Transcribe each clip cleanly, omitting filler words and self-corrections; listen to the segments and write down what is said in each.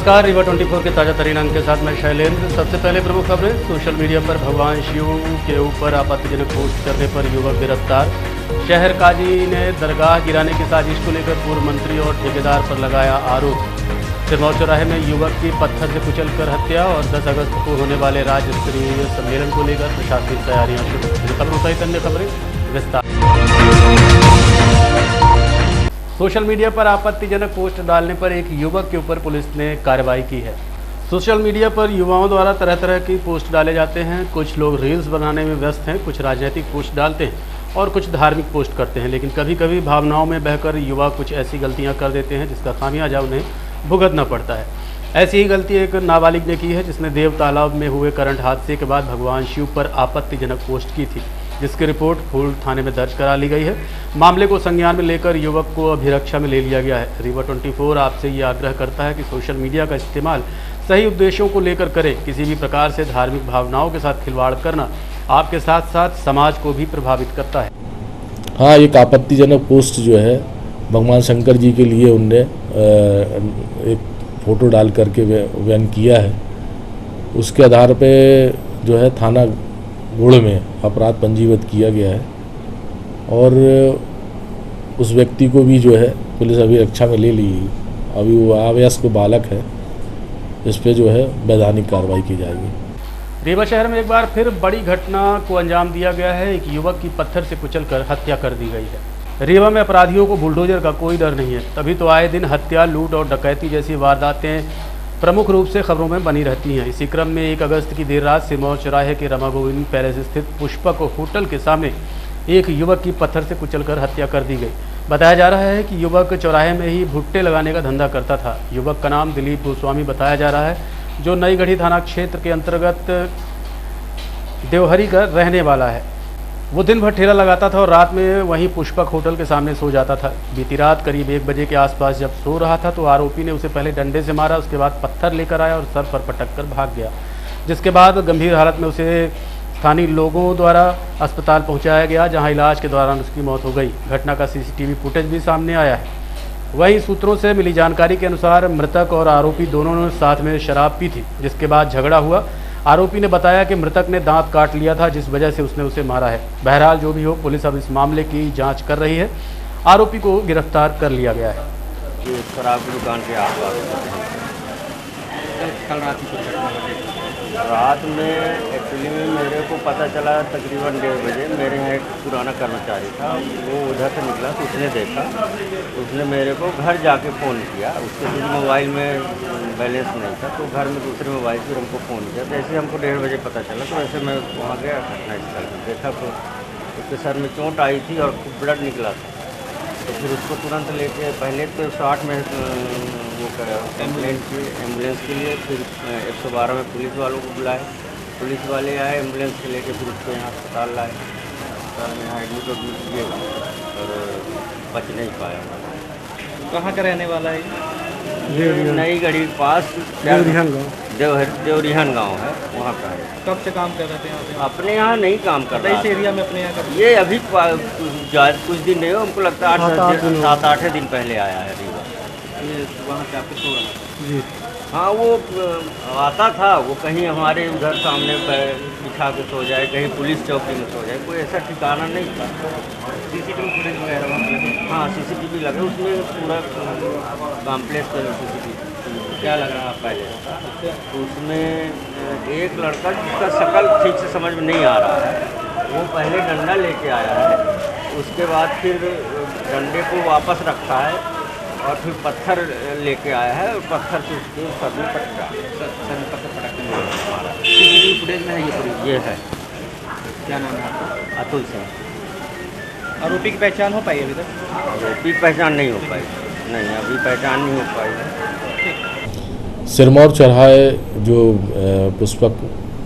नमस्कार, रीवा 24 के ताज़ा तरीन अंक के साथ मैं शैलेंद्र। सबसे पहले प्रमुख खबरें। सोशल मीडिया पर भगवान शिव के ऊपर आपत्तिजनक पोस्ट करने पर युवक गिरफ्तार। शहर काजी ने दरगाह गिराने की साजिश को लेकर पूर्व मंत्री और ठेकेदार पर लगाया आरोप। सिरमौर चौराहे में युवक की पत्थर से कुचलकर हत्या और 10 अगस्त को होने वाले राज्य स्तरीय सम्मेलन को लेकर प्रशासनिक तैयारियां शुरू। खबरों सहित अन्य खबरें विस्तार। सोशल मीडिया पर आपत्तिजनक पोस्ट डालने पर एक युवक के ऊपर पुलिस ने कार्रवाई की है। सोशल मीडिया पर युवाओं द्वारा तरह तरह की पोस्ट डाले जाते हैं। कुछ लोग रील्स बनाने में व्यस्त हैं, कुछ राजनीतिक पोस्ट डालते हैं और कुछ धार्मिक पोस्ट करते हैं। लेकिन कभी कभी भावनाओं में बहकर युवा कुछ ऐसी गलतियां कर देते हैं जिसका खामियाजा उन्हें भुगतना पड़ता है। ऐसी ही गलती एक नाबालिग ने की है, जिसने देव तालाब में हुए करंट हादसे के बाद भगवान शिव पर आपत्तिजनक पोस्ट की थी, जिसकी रिपोर्ट फूल थाने में दर्ज करा ली गई है। मामले को संज्ञान में लेकर युवक को अभिरक्षा में ले लिया गया है। रीवा 24 आपसे ये आग्रह करता है कि सोशल मीडिया का इस्तेमाल सही उद्देश्यों को लेकर करें। किसी भी प्रकार से धार्मिक भावनाओं के साथ खिलवाड़ करना आपके साथ साथ समाज को भी प्रभावित करता है। हाँ, एक आपत्तिजनक पोस्ट जो है भगवान शंकर जी के लिए उनने एक फ़ोटो डाल करके बयान किया है। उसके आधार पे जो है थाना गुड़ में अपराध पंजीबद्ध किया गया है और उस व्यक्ति को भी जो है पुलिस अभिरक्षा में ले ली। अभी वो अवयस्क बालक है, इस पे जो है वैधानिक कार्रवाई की जाएगी। रीवा शहर में एक बार फिर बड़ी घटना को अंजाम दिया गया है। एक युवक की पत्थर से कुचलकर हत्या कर दी गई है। रीवा में अपराधियों को बुलडोजर का कोई डर नहीं है, तभी तो आए दिन हत्या, लूट और डकैती जैसी वारदातें प्रमुख रूप से खबरों में बनी रहती हैं। इसी क्रम में 1 अगस्त की देर रात सिरमौर चौराहे के रमा गोविंद पैलेस स्थित पुष्पक होटल के सामने एक युवक की पत्थर से कुचलकर हत्या कर दी गई। बताया जा रहा है कि युवक चौराहे में ही भुट्टे लगाने का धंधा करता था। युवक का नाम दिलीप गोस्वामी बताया जा रहा है, जो नई गढ़ी थाना क्षेत्र के अंतर्गत देवहरी का रहने वाला है। वो दिन भर ठेला लगाता था और रात में वहीं पुष्पक होटल के सामने सो जाता था। बीती रात करीब 1 बजे के आसपास जब सो रहा था तो आरोपी ने उसे पहले डंडे से मारा, उसके बाद पत्थर लेकर आया और सर पर पटक कर भाग गया, जिसके बाद गंभीर हालत में उसे स्थानीय लोगों द्वारा अस्पताल पहुंचाया गया, जहां इलाज के दौरान उसकी मौत हो गई। घटना का सीसीटीवी फुटेज भी सामने आया है। वहीं सूत्रों से मिली जानकारी के अनुसार मृतक और आरोपी दोनों ने साथ में शराब पी थी, जिसके बाद झगड़ा हुआ। आरोपी ने बताया कि मृतक ने दांत काट लिया था, जिस वजह से उसने उसे मारा है। बहरहाल जो भी हो, पुलिस अब इस मामले की जांच कर रही है। आरोपी को गिरफ्तार कर लिया गया है। ये शराब की दुकान के आसपास कल रात में एक्चुअली में मेरे को पता चला तकरीबन 1:30 बजे। मेरे यहाँ एक पुराना कर्मचारी था, वो उधर से निकला तो उसने देखा, उसने मेरे को घर जाके फ़ोन किया। उसके क्योंकि मोबाइल में बैलेंस नहीं था तो घर में दूसरे मोबाइल से हमको फ़ोन किया। तो ऐसे हमको 1:30 बजे पता चला, तो ऐसे मैं वहाँ गया घटनास्थल पर, देखा तो उसके सर में चोट आई थी और खूब ब्लड निकला था। तो फिर उसको तुरंत लेके पहले तो 60 में वो एम्बुलेंस के लिए, फिर 112 में पुलिस वालों को बुलाए। पुलिस वाले आए, एम्बुलेंस से लेके फिर उसको यहाँ अस्पताल लाए। अस्पताल में यहाँ एडमिट किए और बच नहीं पाया। कहाँ का रहने वाला है? ये नई गढ़ी के पास देवरिहन गांव है, वहाँ का है। कब से काम कर रहे थे यहाँ पे? अपने यहाँ नहीं काम कर रहा इस एरिया में अपने यहाँ का? ये अभी कुछ दिन नहीं हो, हमको लगता है 7-8 दिन पहले आया है रीवा। ये वहाँ से आपके सो रहा जी हाँ, वो आता था, वो कहीं हमारे उधर सामने बिछा के सो जाए, कहीं पुलिस चौकी में सो जाए, कोई ऐसा ठिकाना नहीं था। सीसीटीवी फुटेज वगैरह वहाँ लगे? हाँ, सीसीटीवी लगे, उसमें पूरा कॉम्प्लेक्स का सीसीटीवी क्या लग रहा पहले। तो उसमें एक लड़का जिसका शक्ल ठीक से समझ में नहीं आ रहा है, वो पहले डंडा लेके आया है, उसके बाद फिर डंडे को वापस रखा है और फिर पत्थर लेके आया है और पत्थर से उसके सर में पटका, सर में पत्थर पटक के मारा। सीसीटीवी फुटेज में है ये पूरी? ये है। क्या नाम है आपका? अतुल सिंह। आरोपी की पहचान हो पाई अभी तक? आरोपी पहचान नहीं हो पाई, नहीं अभी पहचान नहीं हो पाई। सिरमौर चौराहे जो पुष्पक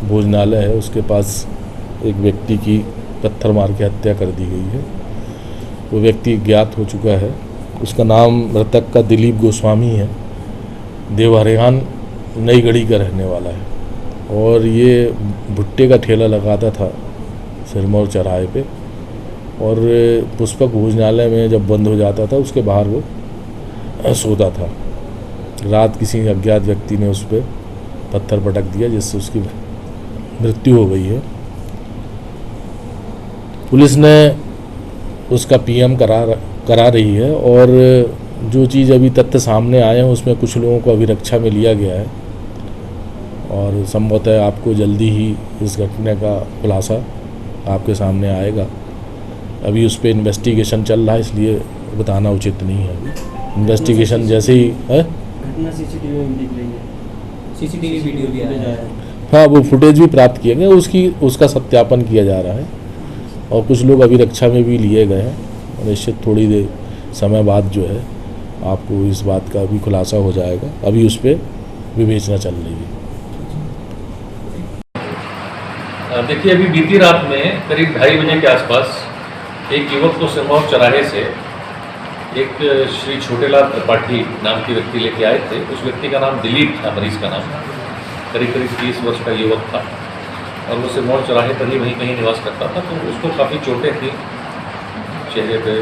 भोजनालय है, उसके पास एक व्यक्ति की पत्थर मार के हत्या कर दी गई है। वो व्यक्ति ज्ञात हो चुका है। उसका नाम मृतक का दिलीप गोस्वामी है, देवहरियान नई गढ़ी का रहने वाला है और ये भुट्टे का ठेला लगाता था सिरमौर चौराहे पे। और पुष्पक भोजनालय में जब बंद हो जाता था उसके बाहर वो सोता था। रात किसी अज्ञात व्यक्ति ने उस पर पत्थर पटक दिया जिससे उसकी मृत्यु हो गई है। पुलिस ने उसका पीएम करा रही है और जो चीज़ अभी तथ्य सामने आए हैं उसमें कुछ लोगों को अभिरक्षा में लिया गया है और संभवतः आपको जल्दी ही इस घटना का खुलासा आपके सामने आएगा। अभी उस पर इन्वेस्टिगेशन चल रहा है, इसलिए बताना उचित नहीं है। अभी इन्वेस्टिगेशन जैसे ही है, घटना सीसीटीवी में दिख रही है, सीसीटीवी वीडियो भी आया है। हाँ, वो फुटेज भी प्राप्त किए गए, उसका सत्यापन किया जा रहा है और कुछ लोग अभिरक्षा में भी लिए गए हैं और निश्चित थोड़ी देर समय बाद जो है आपको इस बात का भी खुलासा हो जाएगा। अभी उस पर विवेचना चल रही है। देखिए, अभी बीती रात में करीब 2:30 बजे के आसपास एक युवक को सिरमौर चौराहे से एक श्री छोटेलाल त्रिपाठी नाम के व्यक्ति लेके आए थे। उस व्यक्ति का नाम दिलीप था, मरीज का नाम, करीब 30 वर्ष का युवक था और वो सिरमौर चौराहे पर ही वहीं कहीं निवास करता था। तो उसको काफ़ी चोटें थी, चेहरे पे,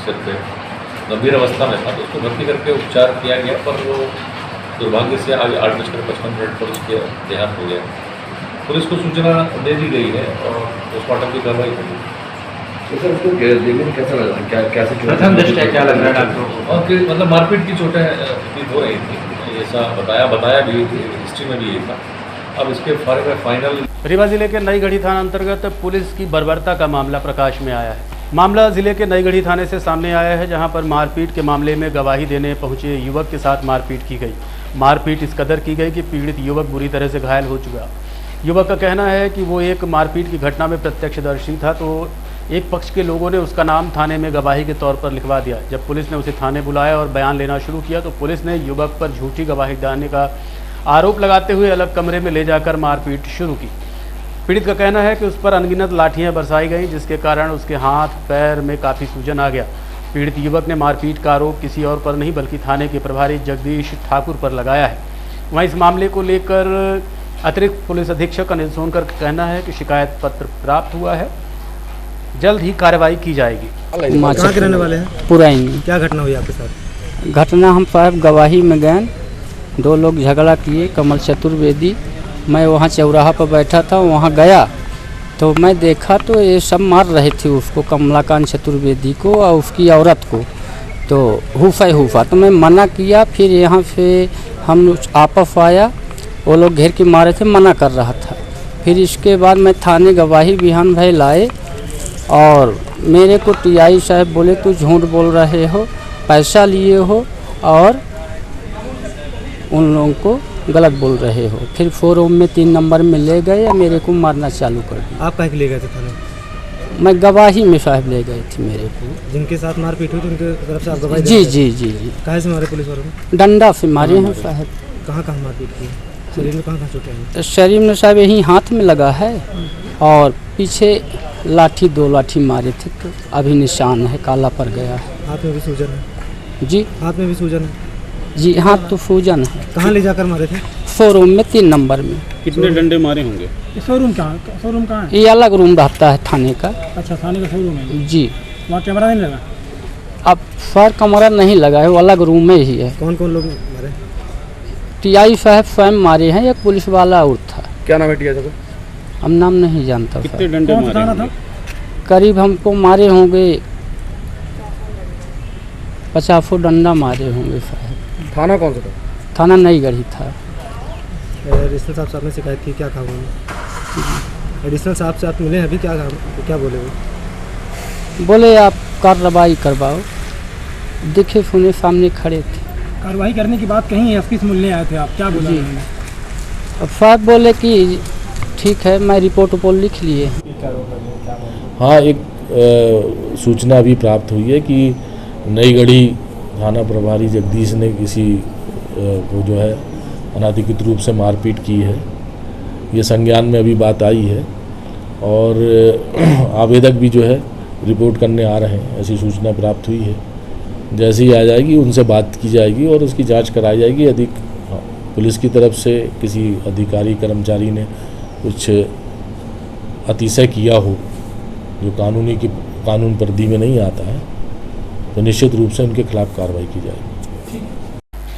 सिर पे, गंभीर अवस्था में था। तो उसको भर्ती करके उपचार किया गया, पर वो दुर्भाग्य से आज 8:55 पर उसके देहांत हो गया। पुलिस को सूचना दे दी गई है और पोस्टमार्टम की कार्रवाई होगी। तो सर उसको देखने में कैसा लगा, कैसे प्रथम दृष्टया क्या लग रहा है डॉक्टरों को? और मतलब मारपीट की चोटें हो रही थी, ऐसा बताया भी, हिस्ट्री में भी ये था। अब इसके बारे में फाइनल। रीवा जिले के नई गढ़ी थाना अंतर्गत पुलिस की बर्बरता का मामला प्रकाश में आया है। मामला जिले के नई गढ़ी थाने से सामने आया है, जहां पर मारपीट के मामले में गवाही देने पहुंचे युवक के साथ मारपीट की गई। मारपीट इस कदर की गई कि पीड़ित युवक बुरी तरह से घायल हो चुका। युवक का कहना है कि वो एक मारपीट की घटना में प्रत्यक्षदर्शी था, तो एक पक्ष के लोगों ने उसका नाम थाने में गवाही के तौर पर लिखवा दिया। जब पुलिस ने उसे थाने बुलाया और बयान लेना शुरू किया तो पुलिस ने युवक पर झूठी गवाही देने का आरोप लगाते हुए अलग कमरे में ले जाकर मारपीट शुरू की। पीड़ित का कहना है कि उस पर अनगिनत लाठियां बरसाई गईं, जिसके कारण उसके हाथ पैर में काफ़ी सूजन आ गया। पीड़ित युवक ने मारपीट का आरोप किसी और पर नहीं बल्कि थाने के प्रभारी जगदीश ठाकुर पर लगाया है। वहीं इस मामले को लेकर अतिरिक्त पुलिस अधीक्षक अनिल सोनकर का कहना है कि शिकायत पत्र प्राप्त हुआ है, जल्द ही कार्रवाई की जाएगी। कहाँ के रहने वाले हैं? पुरानी। क्या घटना हुई आपके साथ? घटना हम साहब गवाही में गए, 2 लोग झगड़ा किए, कमल चतुर्वेदी। मैं वहाँ चौराहा पर बैठा था, वहाँ गया तो मैं देखा तो ये सब मार रहे थे उसको, कमलाकांत चतुर्वेदी को और उसकी औरत को, तो हुफा तो मैं मना किया। फिर यहाँ से हम आपस आया, वो लोग घेर के मारे थे, मना कर रहा था। फिर इसके बाद मैं थाने गवाही बिहान भाई लाए और मेरे को टीआई साहब बोले तू झूठ बोल रहे हो, पैसा लिए हो और उन लोगों को गलत बोल रहे हो। फिर 4 रूम में 3 नंबर में ले गए और मेरे को मारना चालू कर दिया। आप कहाँ के ले गए थे थाने? मैं गवाही में साहब ले गए थे मेरे को। जिनके साथ मारपीट हुई थी उनके तरफ से आप गवाही? जी। कहाँ से मारे पुलिस वालों ने? डंडा से मारे हैं साहब। कहाँ मारपीट की? शरीर में कहाँ चोटें हैं? शरीर में साहब यही हाथ में लगा है और पीछे लाठी 2 लाठी मारे थे, तो अभी निशान है, काला पड़ गया है। हाथ में भी सूजन है? जी, हाथ में भी सूजन है? जी, हाथ तो सूजन है। कहाँ ले जाकर मारे थे? 4 रूम में 3 नंबर में। कितने डंडे मारे होंगे? शोरूम कहाँ है? ये अलग रूम रहता है थाने का। अच्छा, थाने का शोरूम है? जी। वहाँ कैमरा नहीं लगा? अब सर कमरा नहीं लगा है, वो अलग रूम में ही है। कौन लोग मारे? टीआई साहब स्वयं मारे हैं, एक पुलिस वाला और था। क्या नाम है टीआई साहब? हम नाम नहीं जानता। कितने डंडे मारे था? करीब हमको मारे होंगे 50 डंडा मारे होंगे साहब। थाना कौन सा था? थाना नई गढ़ी था। एडिशनल साहब से आपने शिकायत की, क्या कहा उन्होंने? एडिशनल साहब से आप मिले अभी, क्या बोले वो? बोले आप कार्रवाई करवाओ, देखे सुने सामने खड़े थे। कार्रवाई करने की बात कहीं एसपी से मिलने आए थे आप, क्या बोले? अब साहब बोले कि ठीक है, मैं रिपोर्ट लिख लिए। हाँ, एक सूचना अभी प्राप्त हुई है कि नई गढ़ी थाना प्रभारी जगदीश ने किसी को जो है अनाधिकृत रूप से मारपीट की है। ये संज्ञान में अभी बात आई है और आवेदक भी जो है रिपोर्ट करने आ रहे हैं, ऐसी सूचना प्राप्त हुई है। जैसे ही आ जाएगी उनसे बात की जाएगी और उसकी जांच कराई जाएगी। यदि पुलिस की तरफ से किसी अधिकारी कर्मचारी ने कुछ अतिशय किया हो जो कानून परिधि में नहीं आता है, तो निश्चित रूप से उनके खिलाफ कार्रवाई की जाएगी।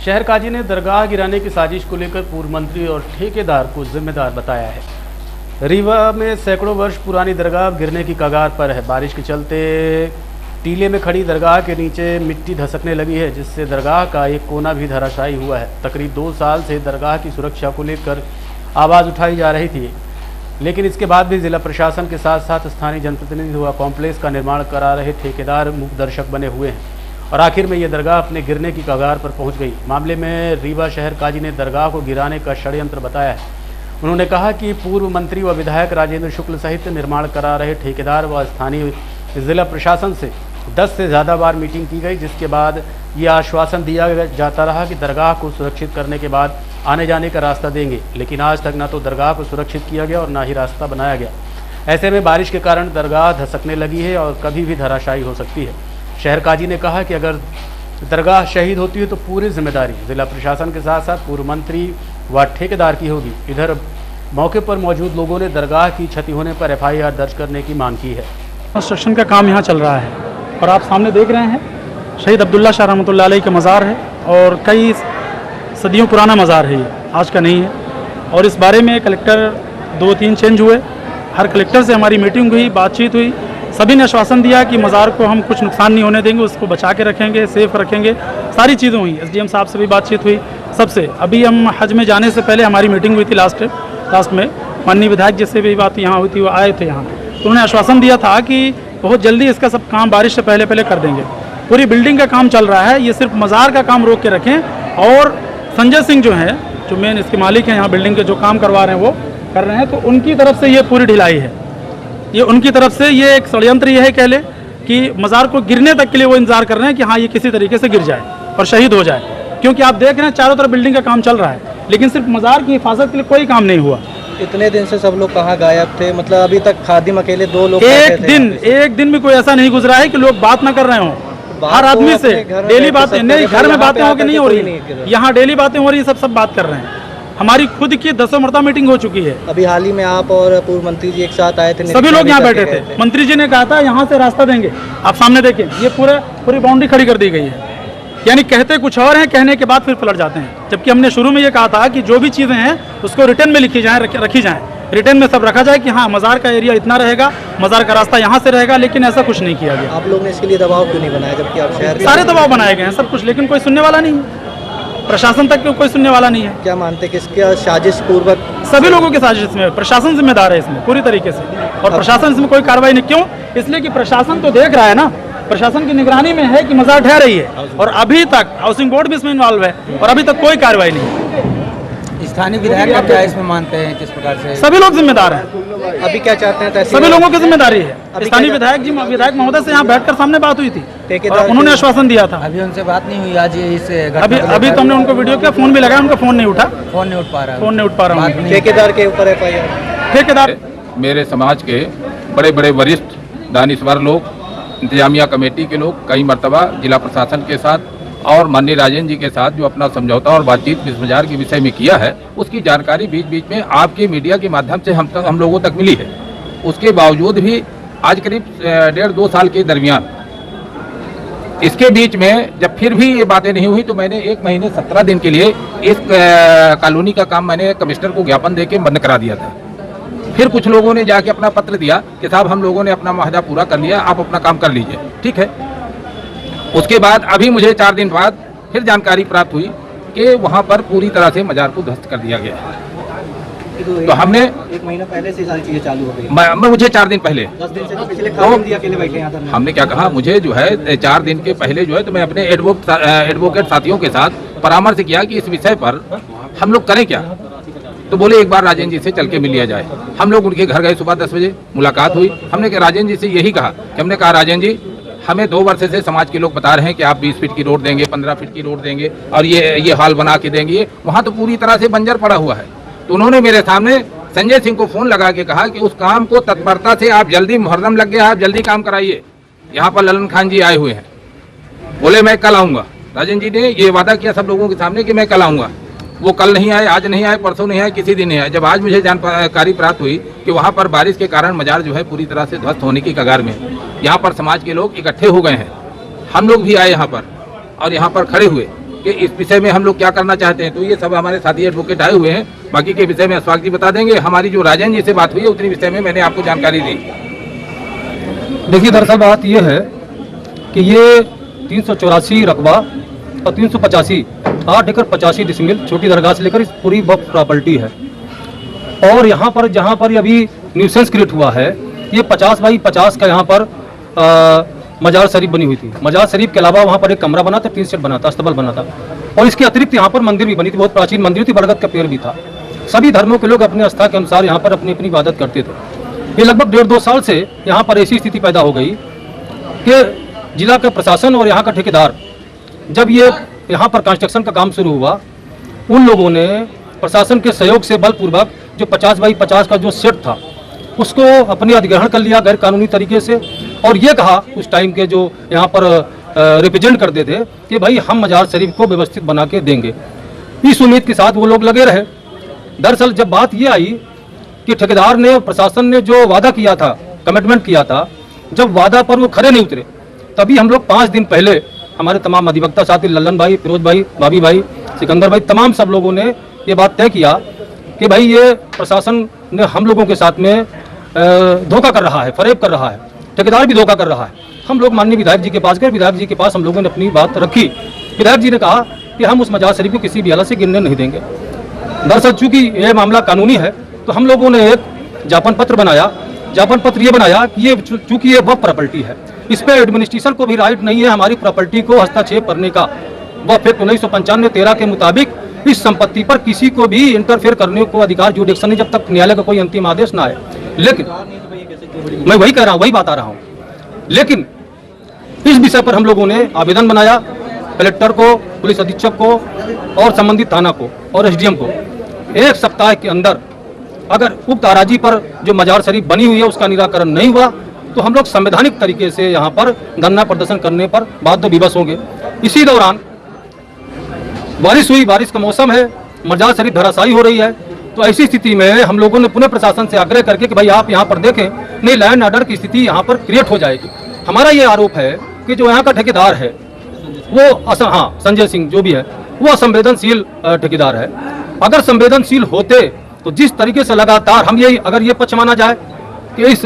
शहर काजी ने दरगाह गिराने की साजिश को लेकर पूर्व मंत्री और ठेकेदार को जिम्मेदार बताया है। रीवा में सैकड़ों वर्ष पुरानी दरगाह गिरने की कगार पर है। बारिश के चलते टीले में खड़ी दरगाह के नीचे मिट्टी धसकने लगी है, जिससे दरगाह का एक कोना भी धराशायी हुआ है। तकरीब 2 साल से दरगाह की सुरक्षा को लेकर आवाज़ उठाई जा रही थी, लेकिन इसके बाद भी जिला प्रशासन के साथ साथ स्थानीय जनप्रतिनिधि व कॉम्प्लेक्स का निर्माण करा रहे ठेकेदार मूक दर्शक बने हुए हैं और आखिर में ये दरगाह अपने गिरने की कगार पर पहुंच गई। मामले में रीवा शहर काजी ने दरगाह को गिराने का षड्यंत्र बताया है। उन्होंने कहा कि पूर्व मंत्री व विधायक राजेंद्र शुक्ल सहित निर्माण करा रहे ठेकेदार व स्थानीय जिला प्रशासन से 10 से ज़्यादा बार मीटिंग की गई, जिसके बाद ये आश्वासन दिया जाता रहा कि दरगाह को सुरक्षित करने के बाद आने जाने का रास्ता देंगे, लेकिन आज तक ना तो दरगाह को सुरक्षित किया गया और ना ही रास्ता बनाया गया। ऐसे में बारिश के कारण दरगाह धसकने लगी है और कभी भी धराशायी हो सकती है। शहर काजी ने कहा कि अगर दरगाह शहीद होती है तो पूरी जिम्मेदारी जिला प्रशासन के साथ साथ पूर्व मंत्री व ठेकेदार की होगी। इधर मौके पर मौजूद लोगों ने दरगाह की क्षति होने पर FIR दर्ज करने की मांग की है। कंस्ट्रक्शन का काम यहाँ चल रहा है और आप सामने देख रहे हैं शहीद अब्दुल्ला शाह रहमतुल्लाह अलैह का मज़ार है और कई सदियों पुराना मज़ार है, ये आज का नहीं है। और इस बारे में कलेक्टर 2-3 चेंज हुए, हर कलेक्टर से हमारी मीटिंग हुई, बातचीत हुई, सभी ने आश्वासन दिया कि मज़ार को हम कुछ नुकसान नहीं होने देंगे, उसको बचा के रखेंगे, सेफ रखेंगे, सारी चीज़ें हुई। SDM साहब से भी बातचीत हुई सबसे। अभी हम हज में जाने से पहले हमारी मीटिंग हुई थी लास्ट में, माननीय विधायक जिससे भी बात यहाँ हुई थी वो आए थे यहाँ, तो उन्होंने आश्वासन दिया था कि बहुत जल्दी इसका सब काम बारिश से पहले कर देंगे। पूरी बिल्डिंग का काम चल रहा है, ये सिर्फ मज़ार का काम रोक के रखें। और संजय सिंह जो हैं, जो मेन इसके मालिक हैं यहाँ बिल्डिंग के, जो काम करवा रहे हैं वो कर रहे हैं, तो उनकी तरफ से ये पूरी ढिलाई है। ये उनकी तरफ से ये एक षड्यंत्र ये है, कह ले कि मज़ार को गिरने तक के लिए वो इंतजार कर रहे हैं कि हाँ ये किसी तरीके से गिर जाए और शहीद हो जाए। क्योंकि आप देख रहे हैं चारों तरफ बिल्डिंग का काम चल रहा है, लेकिन सिर्फ मज़ार की हिफाजत के लिए कोई काम नहीं हुआ। इतने दिन से सब लोग कहाँ गायब थे? मतलब अभी तक खादिम अकेले 2 लोग एक दिन भी कोई ऐसा नहीं गुजरा है कि लोग बात ना कर रहे हों। हर आदमी से डेली बातें, नहीं घर में बातें हो के नहीं हो रही, यहाँ डेली बातें हो रही है, सब बात कर रहे हैं। हमारी खुद की 10 मरतबा मीटिंग हो चुकी है। अभी हाल ही में आप और पूर्व मंत्री जी एक साथ आए थे, सभी लोग यहाँ बैठे थे। मंत्री जी ने कहा था यहाँ से रास्ता देंगे, आप सामने देखें, ये पूरी बाउंड्री खड़ी कर दी गई है। यानी कहते कुछ और हैं, कहने के बाद फिर पलट जाते हैं। जबकि हमने शुरू में ये कहा था कि जो भी चीज़ें हैं उसको रिटर्न में लिखी जाए, रखी जाएँ, रिटर्न में सब रखा जाए कि हाँ मज़ार का एरिया इतना रहेगा, मज़ार का रास्ता यहाँ से रहेगा, लेकिन ऐसा कुछ नहीं किया गया। आप लोग ने इसके लिए दबाव क्यों नहीं बनाया, जबकि आप शहर सारे दबाव बनाए गए हैं सब कुछ, लेकिन कोई सुनने वाला नहीं है। प्रशासन तक कोई सुनने वाला नहीं है। क्या मानते कि इसका साजिश पूर्वक सभी लोगों की साजिश में प्रशासन जिम्मेदार है इसमें पूरी तरीके से, और प्रशासन इसमें कोई कार्रवाई नहीं। क्यों? इसलिए कि प्रशासन तो देख रहा है ना, प्रशासन की निगरानी में है कि मज़ार ढह रही है, और अभी तक हाउसिंग बोर्ड भी इसमें इन्वॉल्व है और अभी तक कोई कार्रवाई नहीं। स्थानीय विधायक का क्या इसमें मानते हैं, किस प्रकार से? सभी लोग जिम्मेदार हैं। अभी क्या चाहते हैं? सभी लोगों की जिम्मेदारी है। स्थानीय विधायक महोदय से यहाँ बैठकर सामने बात हुई थी और उन्होंने आश्वासन दिया था। अभी उनसे बात नहीं हुई आज इस अभी तो हमने उनको वीडियो किया, फोन भी लगाया, उनका फोन नहीं उठा पा रहा। ठेकेदार के ऊपर FIR। ठेकेदार मेरे समाज के बड़े बड़े वरिष्ठ दानिशवर लोग, इंतजामिया कमेटी के लोग कई मरतबा जिला प्रशासन के साथ और माननीय राजेंद्र जी के साथ जो अपना समझौता और बातचीत इस बाजार के विषय में किया है, उसकी जानकारी बीच बीच में आपके मीडिया के माध्यम से हम लोगों तक मिली है। उसके बावजूद भी आज करीब 1.5-2 साल के दरमियान इसके बीच में जब फिर भी ये बातें नहीं हुई, तो मैंने 1 महीने 17 दिन के लिए इस कॉलोनी का काम मैंने कमिश्नर को ज्ञापन देके बंद करा दिया था। फिर कुछ लोगों ने जाके अपना पत्र दिया कि साहब हम लोगों ने अपना मुआहदा पूरा कर लिया, आप अपना काम कर लीजिए, ठीक है। उसके बाद अभी मुझे 4 दिन बाद फिर जानकारी प्राप्त हुई कि वहाँ पर पूरी तरह से मज़ार को ध्वस्त कर दिया गया। तो हमने 1 महीना पहले से सारी चीजें चालू हो गई। मुझे 4 दिन पहले 10 दिन से पिछले खादिम दिया अकेले बैठे यहाँ पर। हमने क्या कहा, मुझे जो है 4 दिन के पहले जो है तो मैं अपने एडवोकेट साथियों के साथ परामर्श किया कि इस विषय पर हम लोग करें क्या। तो बोले एक बार राजेंद्र जी से चल के मिल लिया जाए। हम लोग उनके घर गए, सुबह 10 बजे मुलाकात हुई। हमने राजेंद्र जी से यही कहा कि हमने कहा राजेंद्र जी, हमें 2 वर्ष से समाज के लोग बता रहे हैं कि आप 20 फीट की रोड देंगे, 15 फीट की रोड देंगे और ये हॉल बना के देंगे। वहाँ तो पूरी तरह से बंजर पड़ा हुआ है। तो उन्होंने मेरे सामने संजय सिंह को फोन लगा के कहा कि उस काम को तत्परता से आप जल्दी, मुहर्रम लग गया, आप जल्दी काम कराइए। यहाँ पर ललन खान जी आए हुए हैं, बोले मैं कल आऊँगा। राजेंद्र जी ने ये वादा किया सब लोगों के सामने कि मैं कल आऊँगा। वो कल नहीं आए, आज नहीं आए, परसों नहीं आए, किसी दिन नहीं आए। जब आज मुझे जानकारी प्राप्त हुई कि वहाँ पर बारिश के कारण मज़ार जो है पूरी तरह से ध्वस्त होने की कगार में, यहाँ पर समाज के लोग इकट्ठे हो गए हैं। हम लोग भी आए यहाँ पर और यहाँ पर खड़े हुए कि इस विषय में हम लोग क्या करना चाहते हैं। तो ये सब हमारे साथी एडवोकेट आए हुए हैं, बाकी के विषय में अशफाक जी बता देंगे। हमारी जो राजेंद्र जी से बात हुई है उतनी विषय में मैंने आपको जानकारी दी। देखिए दरअसल बात ये है कि ये 384 रकबा और 385 8 एकड़ 85 डिसमिल छोटी दरगाह से लेकर इस पूरी वक्फ प्रॉपर्टी है। और यहाँ पर जहाँ पर अभी न्यूसेंस क्रिएट हुआ है, ये 50 बाई 50 का यहाँ पर मजार शरीफ बनी हुई थी। मजार शरीफ के अलावा वहाँ पर एक कमरा बना था, 3 सेट बना था, अस्तबल बना था, और इसके अतिरिक्त यहाँ पर मंदिर भी बनी थी, बहुत प्राचीन मंदिर थी, बरगद का पेड़ भी था। सभी धर्मों के लोग अपने आस्था के अनुसार यहाँ पर अपनी अपनी इबादत करते थे। ये लगभग 1.5-2 साल से यहाँ पर ऐसी स्थिति पैदा हो गई कि जिला का प्रशासन और यहाँ का ठेकेदार, जब ये यहाँ पर कंस्ट्रक्शन का काम शुरू हुआ, उन लोगों ने प्रशासन के सहयोग से बलपूर्वक जो 50 बाई 50 का जो सेट था उसको अपने अधिग्रहण कर लिया गैर कानूनी तरीके से, और ये कहा उस टाइम के जो यहाँ पर रिप्रेजेंट करते थे कि भाई हम मजार शरीफ को व्यवस्थित बना के देंगे। इस उम्मीद के साथ वो लोग लगे रहे। दरअसल जब बात ये आई कि ठेकेदार ने और प्रशासन ने जो वादा किया था, कमिटमेंट किया था, जब वादा पर वो खरे नहीं उतरे, तभी हम लोग 5 दिन पहले हमारे तमाम अधिवक्ता साथी लल्लन भाई, फिरोज भाई, भाभी भाई, सिकंदर भाई, तमाम सब लोगों ने ये बात तय किया कि भाई ये प्रशासन ने हम लोगों के साथ में धोखा कर रहा है, फरेब कर रहा है, ठेकेदार भी धोखा कर रहा है। हम लोग माननीय विधायक जी के पास गए, विधायक जी के पास हम लोगों ने अपनी बात रखी। विधायक जी ने कहा कि हम उस मजार शरीफ को किसी भी हालत से गिरने नहीं देंगे। दरअसल चूंकि यह मामला कानूनी है तो हम लोगों ने एक ज्ञापन पत्र बनाया। ज्ञापन पत्र ये बनाया कि ये चूंकि ये वक्फ प्रॉपर्टी है, इस पर एडमिनिस्ट्रेशन को भी राइट नहीं है हमारी प्रॉपर्टी को हस्तक्षेप करने का। वक्फ एक्ट 1995-13 के मुताबिक इस संपत्ति पर किसी को भी इंटरफेयर करने को अधिकार जुडिक्शन नहीं, जब तक न्यायालय का कोई अंतिम आदेश ना आए। लेकिन मैं वही कह रहा हूँ, वही बात आ रहा हूँ। लेकिन इस विषय पर हम लोगों ने आवेदन बनाया कलेक्टर को, पुलिस अधीक्षक को और संबंधित थाना को और एसडीएम को। 1 सप्ताह के अंदर अगर उक्त आराजी पर जो मजार शरीफ बनी हुई है उसका निराकरण नहीं हुआ तो हम लोग संवैधानिक तरीके से यहाँ पर धरना प्रदर्शन करने पर बाध्य विवश होंगे। इसी दौरान बारिश हुई, बारिश का मौसम है, मजार शरीफ धराशायी हो रही है, तो ऐसी स्थिति में हम लोगों ने पुनः प्रशासन से आग्रह करके कि भाई आप यहाँ पर देखें, नहीं लैंड ऑर्डर की स्थिति यहाँ पर क्रिएट हो जाएगी। हमारा ये आरोप है कि जो यहाँ का ठेकेदार है वो संजय सिंह जो भी है वो असंवेदनशील ठेकेदार है। अगर संवेदनशील होते तो जिस तरीके से लगातार हम ये, अगर ये पक्ष माना जाए कि इस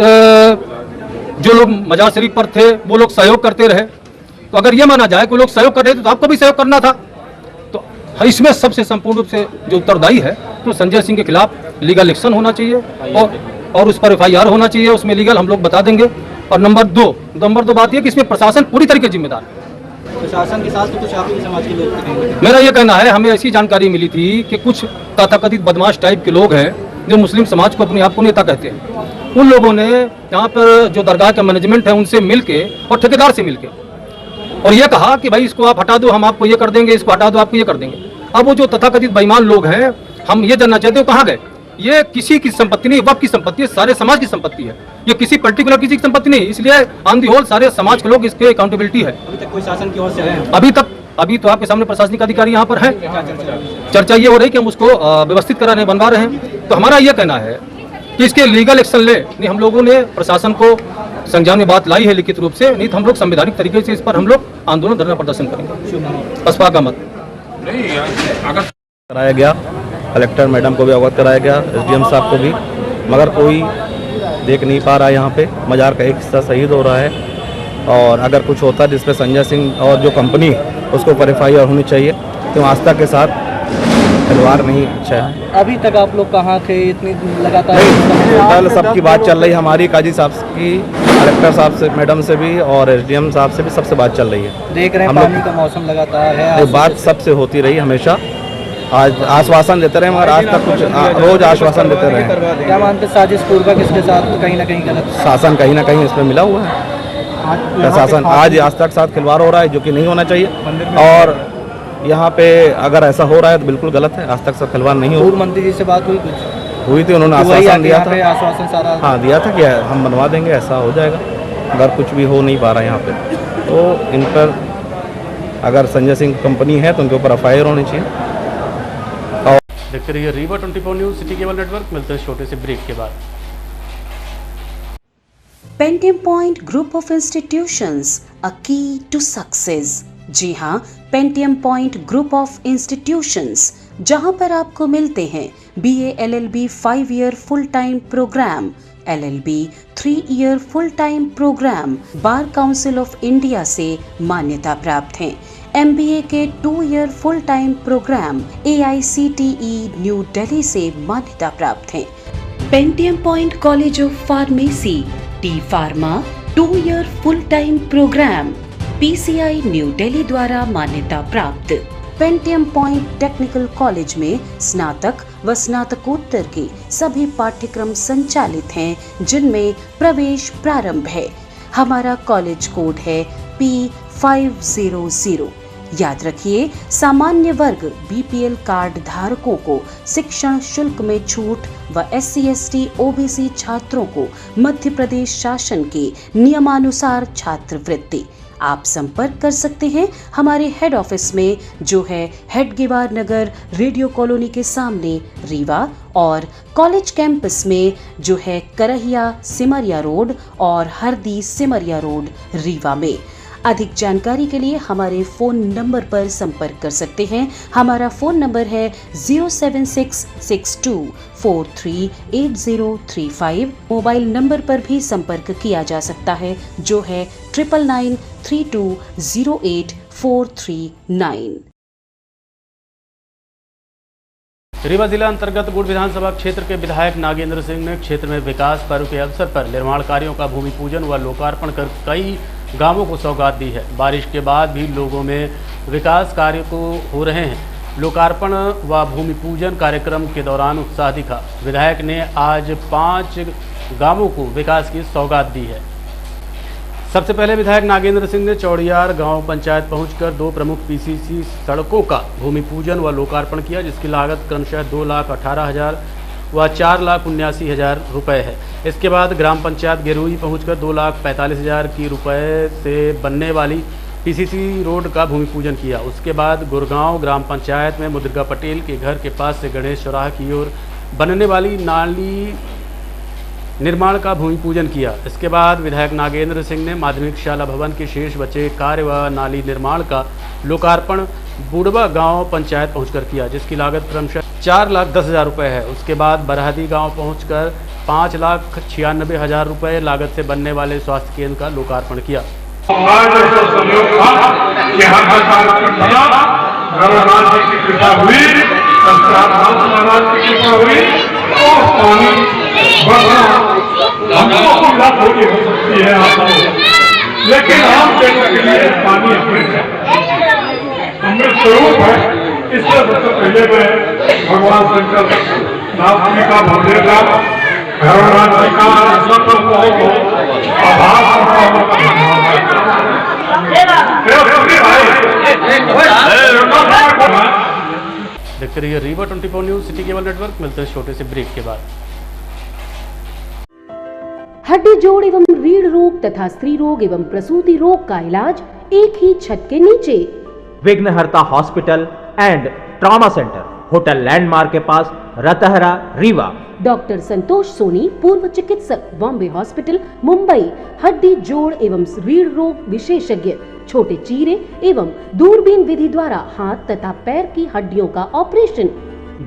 जो लोग मजार शरीफ पर थे वो लोग सहयोग करते रहे, तो अगर ये माना जाए कि लोग सहयोग कर रहे थे तो आपको भी सहयोग करना था। तो इसमें सबसे संपूर्ण रूप से जो उत्तरदायी है तो संजय सिंह के खिलाफ लीगल एक्शन होना चाहिए और उस पर FIR होना चाहिए, उसमें लीगल हम लोग बता देंगे। और नंबर दो बात यह कि इसमें प्रशासन पूरी तरीके जिम्मेदार है। प्रशासन के साथ तो कुछ आप ही समाज के लोग थे। मेरा ये कहना है, हमें ऐसी जानकारी मिली थी कि कुछ तथाकथित बदमाश टाइप के लोग हैं जो मुस्लिम समाज को अपने आप को नेता कहते हैं। उन लोगों ने यहाँ पर जो दरगाह का मैनेजमेंट है उनसे मिलके और ठेकेदार से मिलके और ये कहा कि भाई इसको आप हटा दो, हम आपको ये कर देंगे, इसको हटा दो, आपको ये कर देंगे। अब वो जो तथाकथित बेईमान लोग हैं, हम ये जानना चाहते हो कहाँ गए। ये किसी की संपत्ति नहीं, वक्फ की संपत्ति है, सारे समाज की संपत्ति है, ये किसी पर्टिकुलर किसी की संपत्ति नहीं, इसलिए ऑन दी होल सारे समाज के लोग इसके अकाउंटेबिलिटी है। अभी तक कोई शासन की ओर से है? अभी तो आपके सामने प्रशासनिक अधिकारी यहाँ पर हैं। चर्चा ये हो रही कि हम उसको व्यवस्थित कराने बनवा रहे हैं। तो हमारा ये कहना है कि इसके लीगल एक्शन ले, नहीं हम लोगों ने प्रशासन को संज्ञान में बात लाई है लिखित रूप से, नहीं तो हम लोग संवैधानिक तरीके से इस पर हम लोग आंदोलन धरना प्रदर्शन करेंगे। अशफाक अहमद कराया गया, कलेक्टर मैडम को भी अवगत कराया गया, SDM साहब को भी, मगर कोई देख नहीं पा रहा है। यहाँ पे मजार का एक हिस्सा शहीद हो रहा है और अगर कुछ होता है जिसपे संजय सिंह और जो कंपनी उसको पर FIR होनी चाहिए, तो आस्था के साथ खिलवाड़ नहीं अच्छा है। अभी तक आप लोग कहाँ थे? इतनी लगातार कल सबकी बात चल रही है, हमारी काजी साहब की, कलेक्टर साहब से, मैडम से भी और SDM साहब से भी सबसे बात चल रही है। देख रहे हैं पानी का मौसम लगातार है, बात सबसे होती रही हमेशा। आज आश्वासन देते रहे मगर आज तक कुछ रोज आश्वासन देते रहे। क्या मानते साजिश पूर्वक इसके साथ कहीं ना कहीं गलत शासन कहीं ना कहीं इसमें मिला हुआ है। प्रशासन आज आस्था के साथ खिलवाड़ हो रहा है जो कि नहीं होना चाहिए, और यहाँ पे अगर ऐसा हो रहा है तो बिल्कुल गलत है। आस्था के साथ खिलवाड़ नहीं हो। पूर्व मंत्री जी से बात हुई थी, उन्होंने आश्वासन दिया था, आश्वासन सारा दिया था कि हम बनवा देंगे, ऐसा हो जाएगा, मगर कुछ भी हो नहीं पा रहा है यहाँ पे। तो इन पर अगर संजय सिंह कंपनी है तो उनके ऊपर FIR होनी चाहिए। देखते रहिए Rewa 24 news, city cable network. मिलते हैं छोटे से ब्रेक के बाद। Pentium point group of institutions, a key to success. जी हाँ, Pentium point group of institutions, जहां पर आपको मिलते हैं BA LLB 5 year full time program, LLB 3 year full time program bar council of India से मान्यता प्राप्त हैं। MBA के 2 year full time program AICTE new Delhi से मान्यता प्राप्त हैं। Pentium point college of pharmacy T pharma 2 year full time programme PCI New Delhi द्वारा मान्यता प्राप्त। पेंटियम पॉइंट टेक्निकल कॉलेज में स्नातक व स्नातकोत्तर के सभी पाठ्यक्रम संचालित हैं, जिनमें प्रवेश प्रारंभ है। हमारा कॉलेज कोड है P500। याद रखिए, सामान्य वर्ग BPL कार्ड धारकों को शिक्षण शुल्क में छूट व SC ST OBC छात्रों को मध्य प्रदेश शासन के नियमानुसार छात्रवृत्ति। आप संपर्क कर सकते हैं हमारे हेड ऑफिस में, जो है हेडगेवार नगर रेडियो कॉलोनी के सामने रीवा, और कॉलेज कैंपस में जो है करहिया सिमरिया रोड और हरदी सिमरिया रोड रीवा में। अधिक जानकारी के लिए हमारे फ़ोन नंबर पर संपर्क कर सकते हैं। हमारा फ़ोन नंबर है 07662438035। मोबाइल नंबर पर भी संपर्क किया जा सकता है, जो है 9992084339। रीवा जिला अंतर्गत गुड़ विधानसभा क्षेत्र के विधायक नागेंद्र सिंह ने क्षेत्र में विकास पर्व के अवसर पर निर्माण कार्यों का भूमि पूजन व लोकार्पण कर कई गांवों को सौगात दी है। बारिश के बाद भी लोगों में विकास कार्य को हो रहे हैं। लोकार्पण व भूमि पूजन कार्यक्रम के दौरान उत्साह दिखा। विधायक ने आज 5 गांवों को विकास की सौगात दी है। सबसे पहले विधायक नागेंद्र सिंह ने चौड़ियार गांव पंचायत पहुंचकर 2 प्रमुख PCC सड़कों का भूमि पूजन व लोकार्पण किया, जिसकी लागत क्रमशः 2,18,000 व 4,79,000 रुपये है। इसके बाद ग्राम पंचायत गेरुई पहुंचकर 2,45,000 की रुपये से बनने वाली PCC रोड का भूमि पूजन किया। उसके बाद गुरगांव ग्राम पंचायत में मुद्रिका पटेल के घर के पास से गणेश चौराहा की ओर बनने वाली नाली निर्माण का भूमि पूजन किया। इसके बाद विधायक नागेंद्र सिंह ने माध्यमिक शाला भवन के शेष बचे कार्य व नाली निर्माण का लोकार्पण बुड़वा गांव पंचायत पहुंचकर किया, जिसकी लागत क्रमशः 4,10,000 रुपये है। उसके बाद बरहदी गांव पहुंचकर 5,96,000 रुपये लागत से बनने वाले स्वास्थ्य केंद्र का लोकार्पण किया। लेकिन हम देश के लिए पानी अमृत है, अमृत स्वरूप है। इसलिए सबसे पहले मैं भगवान शंकर नाथ जी का, भगवान का, भगवान जी का आभार देखते रहिए Rewa 24 news city cable network. मिलते हैं छोटे से ब्रेक के बाद। हड्डी जोड़ एवं रीढ़ रोग तथा स्त्री रोग एवं प्रसूति रोग का इलाज एक ही छत के नीचे। विघ्नहर्ता hospital and trauma centre, hotel landmark के पास, रतहरा, रीवा। डॉक्टर संतोष सोनी, पूर्व चिकित्सक, बॉम्बे हॉस्पिटल, मुंबई। हड्डी जोड़ एवं रीढ़ रोग विशेषज्ञ, छोटे चीरे एवं दूरबीन विधि द्वारा हाथ तथा पैर की हड्डियों का ऑपरेशन।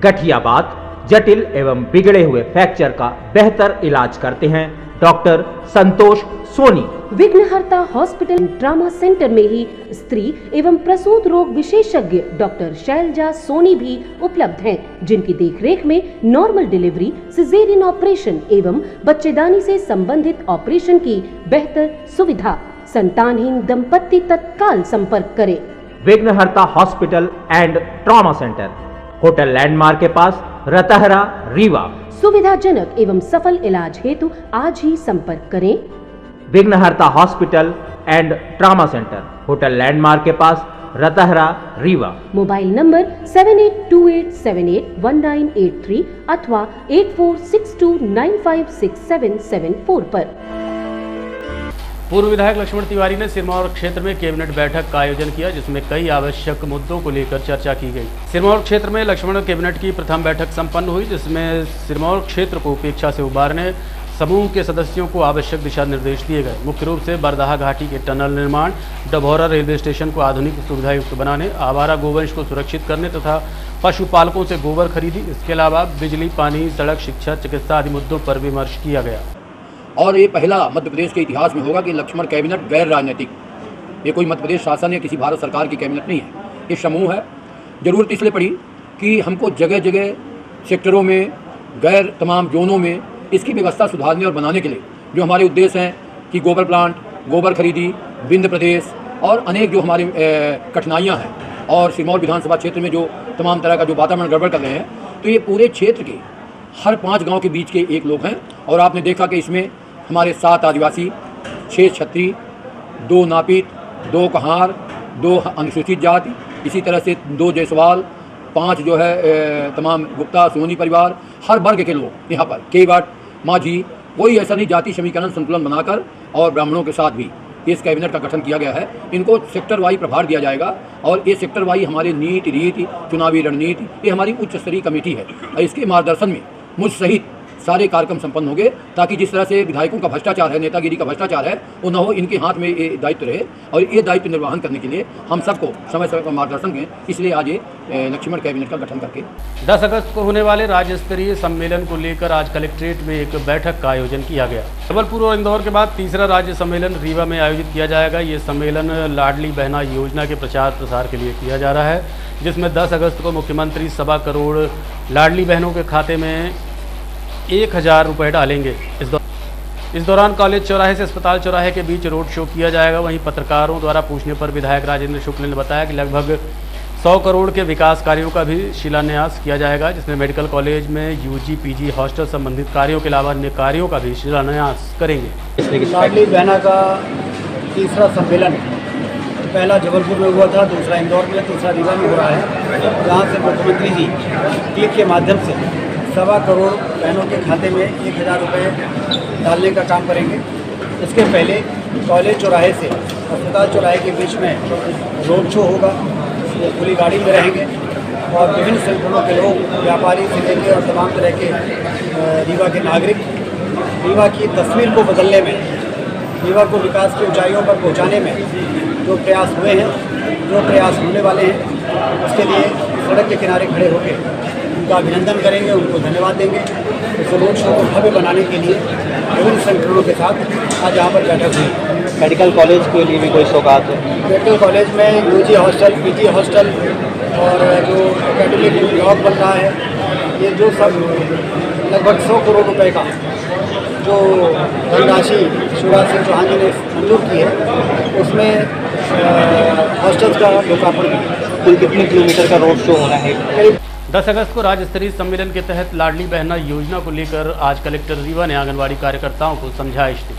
गठियाबात, जटिल एवं बिगड़े हुए फ्रैक्चर का बेहतर इलाज करते हैं डॉक्टर संतोष सोनी। विघ्नहर्ता हॉस्पिटल ट्रॉमा सेंटर में ही स्त्री एवं प्रसूत रोग विशेषज्ञ डॉक्टर शैलजा सोनी भी उपलब्ध हैं, जिनकी देखरेख में नॉर्मल डिलीवरी, सिजेरियन ऑपरेशन एवं बच्चेदानी से संबंधित ऑपरेशन की बेहतर सुविधा। संतानहीन दंपत्ति तत्काल संपर्क करें। विघ्नहर्ता hospital and trauma centre, hotel landmark के पास, रतहरा, रीवा। सुविधाजनक एवं सफल इलाज हेतु आज ही संपर्क करें। विघ्नहर्ता hospital and trauma centre, hotel landmark के पास, रतहरा, रीवा। मोबाइल नंबर 7828781983 अथवा 8462956774 पर। पूर्व विधायक लक्ष्मण तिवारी ने सिरमौर क्षेत्र में कैबिनेट बैठक का आयोजन किया, जिसमें कई आवश्यक मुद्दों को लेकर चर्चा की गई। सिरमौर क्षेत्र में लक्ष्मण कैबिनेट की प्रथम बैठक संपन्न हुई, जिसमें सिरमौर क्षेत्र को उपेक्षा से उबारने समूह के सदस्यों को आवश्यक दिशा निर्देश दिए गए। मुख्य रूप से बरदाहा घाटी के टनल निर्माण, डभौरा रेलवे स्टेशन को आधुनिक सुविधा युक्त बनाने, आवारा गोवंश को सुरक्षित करने तथा पशुपालकों से गोबर खरीदी, इसके अलावा बिजली, पानी, सड़क, शिक्षा, चिकित्सा आदि मुद्दों पर विमर्श किया गया। और ये पहला मध्य प्रदेश के इतिहास में होगा कि लक्ष्मण कैबिनेट गैर राजनीतिक, ये कोई मध्य प्रदेश शासन या किसी भारत सरकार की कैबिनेट नहीं है, ये समूह है। ज़रूरत इसलिए पड़ी कि हमको जगह जगह सेक्टरों में, गैर तमाम जोनों में इसकी व्यवस्था सुधारने और बनाने के लिए जो हमारे उद्देश्य हैं कि गोबर प्लांट, गोबर खरीदी, विंध्य प्रदेश और अनेक जो हमारी कठिनाइयाँ हैं और सिरमौर विधानसभा क्षेत्र में जो तमाम तरह का जो वातावरण गड़बड़ कर रहे हैं, तो ये पूरे क्षेत्र के हर 5 गांव के बीच के एक लोग हैं। और आपने देखा कि इसमें हमारे 7 आदिवासी, 6 क्षत्रिय, 2 नापीत, 2 कहार, 2 अनुसूचित जाति, इसी तरह से 2 जायसवाल, 5 जो है तमाम गुप्ता सोनी परिवार, हर वर्ग के लोग यहाँ पर केवट, माझी, कोई ऐसा नहीं, जाति समीकरण संतुलन बनाकर और ब्राह्मणों के साथ भी इस कैबिनेट का गठन किया गया है। इनको सेक्टर वाई प्रभार दिया जाएगा और ये सेक्टर वाई हमारे नीति, रीति, चुनावी रणनीति, ये हमारी उच्च स्तरीय कमेटी है और इसके मार्गदर्शन में मुझ सहित सारे कार्यक्रम संपन्न होंगे, ताकि जिस तरह से विधायकों का भ्रष्टाचार है, नेतागिरी का भ्रष्टाचार है, वो न हो, इनके हाथ में ये दायित्व रहे और ये दायित्व निर्वहन करने के लिए हम सबको समय समय पर मार्गदर्शन दें। इसलिए आज ये लक्ष्मण कैबिनेट का गठन करके 10 अगस्त को होने वाले राज्य स्तरीय सम्मेलन को लेकर आज कलेक्ट्रेट में एक बैठक का आयोजन किया गया। जबलपुर और इंदौर के बाद तीसरा राज्य सम्मेलन रीवा में आयोजित किया जाएगा। ये सम्मेलन लाडली बहना योजना के प्रचार प्रसार के लिए किया जा रहा है, जिसमें 10 अगस्त को मुख्यमंत्री 1.25 करोड़ लाडली बहनों के खाते में 1000 रुपये डालेंगे। इस दौरान कॉलेज चौराहे से अस्पताल चौराहे के बीच रोड शो किया जाएगा। वहीं पत्रकारों द्वारा पूछने पर विधायक राजेंद्र शुक्ल ने बताया कि लगभग 100 करोड़ के विकास कार्यों का भी शिलान्यास किया जाएगा, जिसमें मेडिकल कॉलेज में यूजी, पीजी, हॉस्टल संबंधित कार्यों के अलावा अन्य कार्यों का भी शिलान्यास करेंगे। लाडली बहना का तीसरा सम्मेलन पहला जबलपुर में हुआ था, दूसरा इंदौर में, तीसरा रीवा में हो रहा है, जहाँ से मुख्यमंत्री जी क्लिक के माध्यम से 1.25 करोड़ बहनों के खाते में 1000 रुपये डालने का काम करेंगे। इसके पहले कॉलेज चौराहे से अस्पताल चौराहे के बीच में रोड शो होगा, वो पूरी गाड़ी में रहेंगे और विभिन्न संगठनों के लोग, व्यापारी से लेकर और तमाम तरह के रीवा के नागरिक रीवा की तस्वीर को बदलने में, रीवा को विकास की ऊंचाइयों पर पहुंचाने में जो प्रयास हुए हैं, जो प्रयास होने वाले हैं, उसके लिए सड़क के किनारे खड़े होकर उनका अभिनंदन करेंगे, उनको धन्यवाद देंगे। इस रोड शो को भव्य बनाने के लिए विभिन्न संगठनों के साथ आज यहाँ पर बैठक हुई। मेडिकल कॉलेज के लिए भी कोई सौगात है? मेडिकल कॉलेज में यूजी हॉस्टल, पीजी हॉस्टल और जो एकेडमिक ब्लॉक बन रहा है, ये जो सब लगभग 100 करोड़ रुपए का जो धनराशि शिवराज सिंह चौहान जी ने मंजूर की है, उसमें हॉस्टल्स का लोकार्पण किया। कुल कितने किलोमीटर का रोड शो होना है? 10 अगस्त को राज्य स्तरीय सम्मेलन के तहत लाडली बहना योजना को लेकर आज कलेक्टर रीवा ने आंगनबाड़ी कार्यकर्ताओं को समझाइश दी।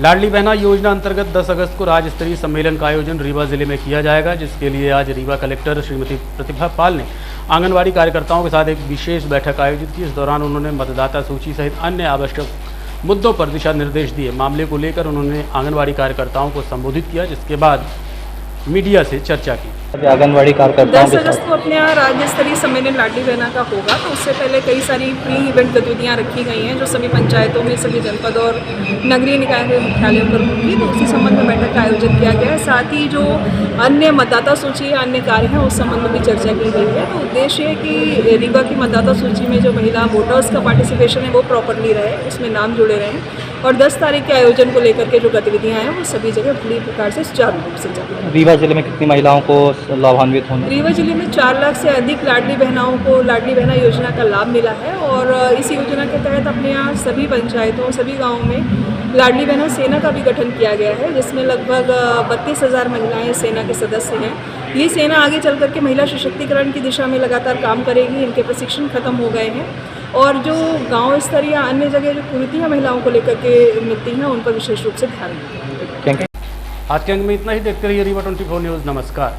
लाडली बहना योजना अंतर्गत 10 अगस्त को राज्य स्तरीय सम्मेलन का आयोजन रीवा जिले में किया जाएगा, जिसके लिए आज रीवा कलेक्टर श्रीमती प्रतिभा पाल ने आंगनबाड़ी कार्यकर्ताओं के साथ एक विशेष बैठक आयोजित की। इस दौरान उन्होंने मतदाता सूची सहित अन्य आवश्यक मुद्दों पर दिशा निर्देश दिए। मामले को लेकर उन्होंने आंगनबाड़ी कार्यकर्ताओं को संबोधित किया, जिसके बाद मीडिया से चर्चा की। आंगनबाड़ी कार्यकर्ताओं 10 अगस्त को अपने यहाँ राज्य स्तरीय सम्मेलन लाडली बहना का होगा, तो उससे पहले कई सारी प्री इवेंट गतिविधियाँ रखी गई हैं जो सभी पंचायतों में, सभी जनपद और नगरीय निकाय के मुख्यालयों पर होंगी। तो उसी संबंध में बैठक का आयोजन किया गया है। साथ ही जो अन्य मतदाता सूची या अन्य कार्य हैं उस संबंध में भी चर्चा की गई है। तो उद्देश्य है कि रीवा की मतदाता सूची में जो महिला वोटर्स का पार्टिसिपेशन है वो प्रॉपरली रहे, उसमें नाम जुड़े रहें और 10 तारीख के आयोजन को लेकर के जो गतिविधियाँ हैं वो सभी जगह पूरी प्रकार से सुचारू रूप से चलें। रीवा जिले में कितनी महिलाओं को लाभान्वित होना? रीवा जिले में 4 लाख से अधिक लाडली बहनाओं को लाडली बहना योजना का लाभ मिला है और इस योजना के तहत अपने यहाँ सभी पंचायतों, सभी गाँवों में लाडली बहना सेना का भी गठन किया गया है, जिसमें लगभग 32,000 महिलाएं सेना के सदस्य हैं। ये सेना आगे चल करके महिला सशक्तिकरण की दिशा में लगातार काम करेगी। इनके प्रशिक्षण खत्म हो गए हैं और जो गांव स्तर या अन्य जगह जो कुरीतियाँ महिलाओं को लेकर के मिलती हैं उन पर विशेष रूप से ध्यान दें। आज के अंक में इतना ही। देखते रहिए रीवा 24 न्यूज़। नमस्कार।